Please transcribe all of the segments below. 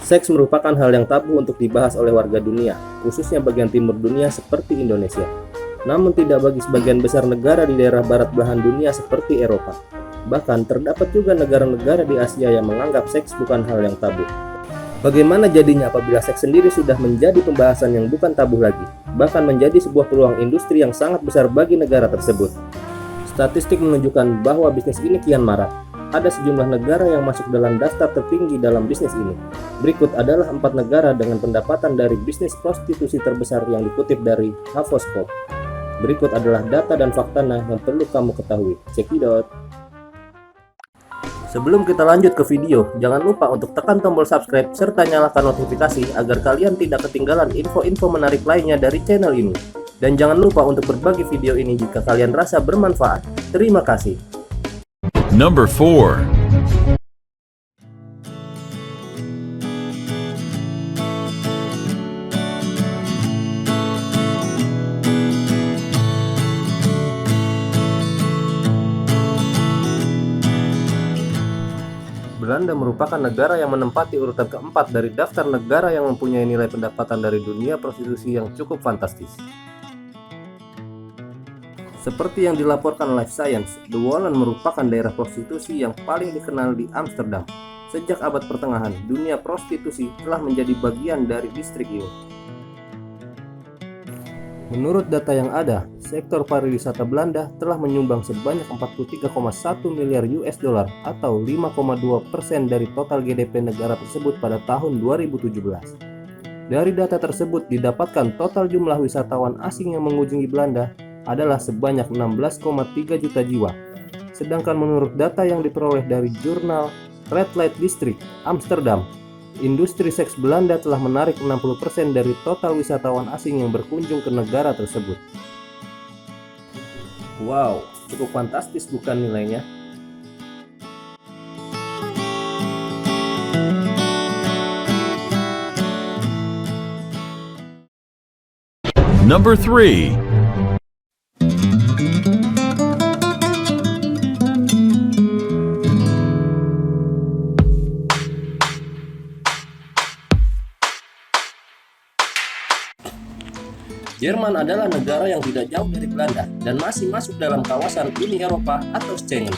Seks merupakan hal yang tabu untuk dibahas oleh warga dunia, khususnya bagian timur dunia seperti Indonesia. Namun tidak bagi sebagian besar negara di daerah barat belahan dunia seperti Eropa. Bahkan terdapat juga negara-negara di Asia yang menganggap seks bukan hal yang tabu. Bagaimana jadinya apabila seks sendiri sudah menjadi pembahasan yang bukan tabu lagi, bahkan menjadi sebuah peluang industri yang sangat besar bagi negara tersebut? Statistik menunjukkan bahwa bisnis ini kian marak. Ada sejumlah negara yang masuk dalam daftar tertinggi dalam bisnis ini. Berikut adalah 4 negara dengan pendapatan dari bisnis prostitusi terbesar yang dikutip dari Havoscope. Berikut adalah data dan faktanya yang perlu kamu ketahui. Cekidot. Sebelum kita lanjut ke video, jangan lupa untuk tekan tombol subscribe serta nyalakan notifikasi agar kalian tidak ketinggalan info-info menarik lainnya dari channel ini. Dan jangan lupa untuk berbagi video ini jika kalian rasa bermanfaat. Terima kasih. Number 4. Belanda merupakan negara yang menempati urutan keempat dari daftar negara yang mempunyai nilai pendapatan dari dunia prostitusi yang cukup fantastis. Seperti yang dilaporkan Life Science, The Wallen merupakan daerah prostitusi yang paling dikenal di Amsterdam. Sejak abad pertengahan, dunia prostitusi telah menjadi bagian dari distrik ini. Menurut data yang ada, sektor pariwisata Belanda telah menyumbang sebanyak 43,1 miliar US dollar atau 5,2% dari total GDP negara tersebut pada tahun 2017. Dari data tersebut didapatkan total jumlah wisatawan asing yang mengunjungi Belanda adalah sebanyak 16,3 juta jiwa. Sedangkan menurut data yang diperoleh dari jurnal Red Light District Amsterdam, industri seks Belanda telah menarik 60% dari total wisatawan asing yang berkunjung ke negara tersebut. Wow, cukup fantastis bukan nilainya? Number 3. Jerman adalah negara yang tidak jauh dari Belanda dan masih masuk dalam kawasan Uni Eropa atau Schengen.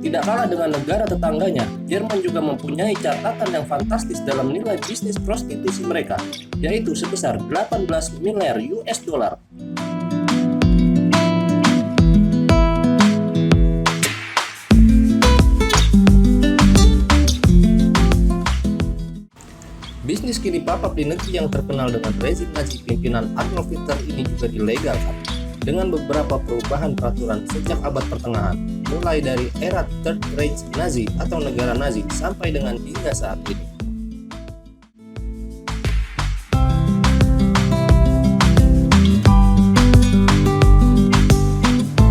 Tidak kalah dengan negara tetangganya, Jerman juga mempunyai catatan yang fantastis dalam nilai bisnis prostitusi mereka, yaitu sebesar 18 miliar US dollar. Bisnis kini papap di negeri yang terkenal dengan rezim Nazi pimpinan Adolf Hitler ini juga dilegalkan dengan beberapa perubahan peraturan sejak abad pertengahan, mulai dari era Third Reich Nazi atau negara Nazi sampai dengan hingga saat ini.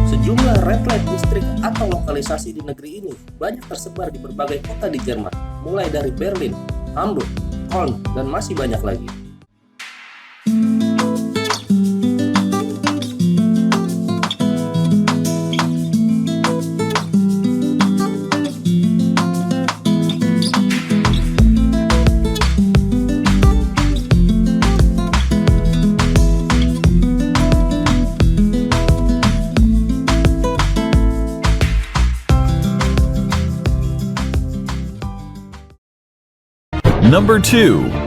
Sejumlah red light district atau lokalisasi di negeri ini banyak tersebar di berbagai kota di Jerman, mulai dari Berlin, Hamburg, Köln, dan masih banyak lagi. Number 2.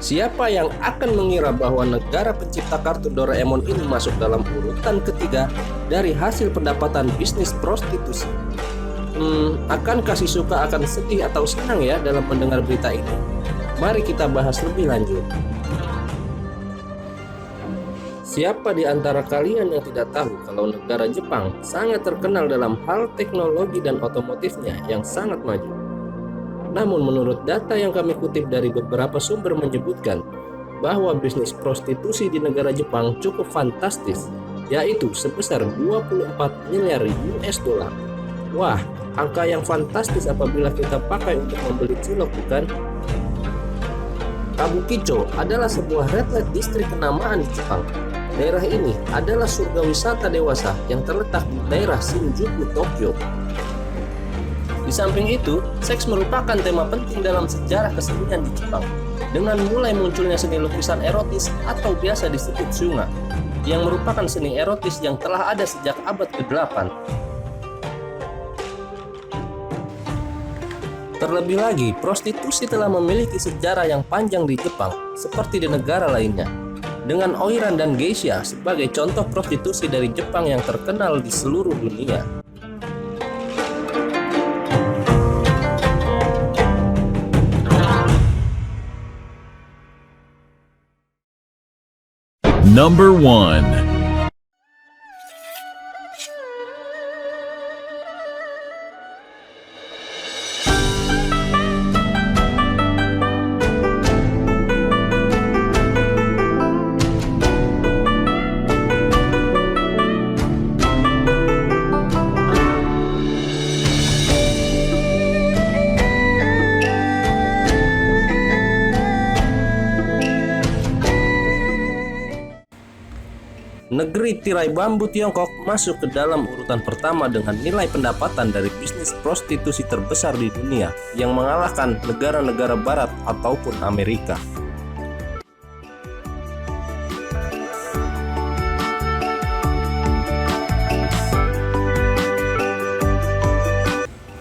Siapa yang akan mengira bahwa negara pencipta kartun Doraemon ini masuk dalam urutan ketiga dari hasil pendapatan bisnis prostitusi? Akankah Shizuka akan sedih atau senang ya dalam mendengar berita ini? Mari kita bahas lebih lanjut. Siapa di antara kalian yang tidak tahu kalau negara Jepang sangat terkenal dalam hal teknologi dan otomotifnya yang sangat maju? Namun menurut data yang kami kutip dari beberapa sumber menyebutkan bahwa bisnis prostitusi di negara Jepang cukup fantastis, yaitu sebesar 24 miliar US dollar. Wah, angka yang fantastis apabila kita pakai untuk membeli cilok, bukan? Kabukicho adalah sebuah red light district kenamaan di Jepang. Daerah ini adalah surga wisata dewasa yang terletak di daerah Shinjuku, Tokyo. Di samping itu, seks merupakan tema penting dalam sejarah kesenian di Jepang, dengan mulai munculnya seni lukisan erotis atau biasa disebut shunga, yang merupakan seni erotis yang telah ada sejak abad ke-8. Terlebih lagi, prostitusi telah memiliki sejarah yang panjang di Jepang, seperti di negara lainnya, dengan oiran dan geisha sebagai contoh prostitusi dari Jepang yang terkenal di seluruh dunia. Number 1. Negeri tirai bambu Tiongkok masuk ke dalam urutan pertama dengan nilai pendapatan dari bisnis prostitusi terbesar di dunia, yang mengalahkan negara-negara barat ataupun Amerika.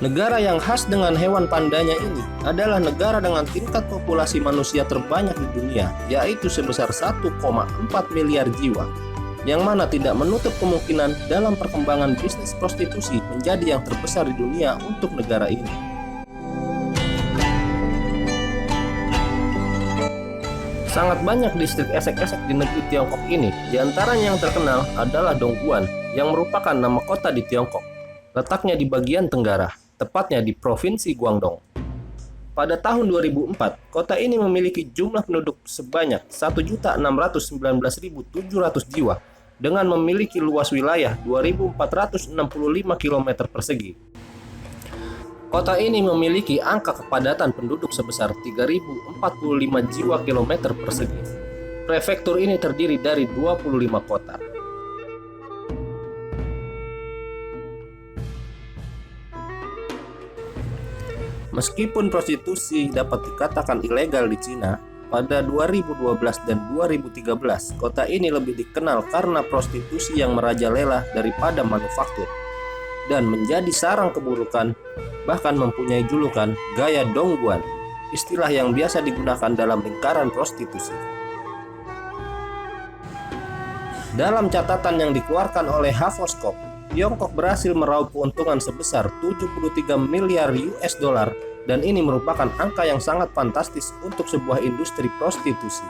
Negara yang khas dengan hewan pandanya ini adalah negara dengan tingkat populasi manusia terbanyak di dunia, yaitu sebesar 1,4 miliar jiwa, yang mana tidak menutup kemungkinan dalam perkembangan bisnis prostitusi menjadi yang terbesar di dunia untuk negara ini. Sangat banyak distrik esek-esek di negeri Tiongkok ini, diantaranya yang terkenal adalah Dongguan, yang merupakan nama kota di Tiongkok. Letaknya di bagian tenggara, tepatnya di Provinsi Guangdong. Pada tahun 2004, kota ini memiliki jumlah penduduk sebanyak 1.619.700 jiwa, dengan memiliki luas wilayah 2.465 km persegi. Kota ini memiliki angka kepadatan penduduk sebesar 3.045 jiwa kilometer persegi. Prefektur ini terdiri dari 25 kota. Meskipun prostitusi dapat dikatakan ilegal di Cina, pada 2012 dan 2013, kota ini lebih dikenal karena prostitusi yang merajalela daripada manufaktur, dan menjadi sarang keburukan, bahkan mempunyai julukan gaya Dongguan, istilah yang biasa digunakan dalam lingkaran prostitusi. Dalam catatan yang dikeluarkan oleh Havoskop, Tiongkok berhasil meraup keuntungan sebesar 73 miliar US dollar, dan ini merupakan angka yang sangat fantastis untuk sebuah industri prostitusi.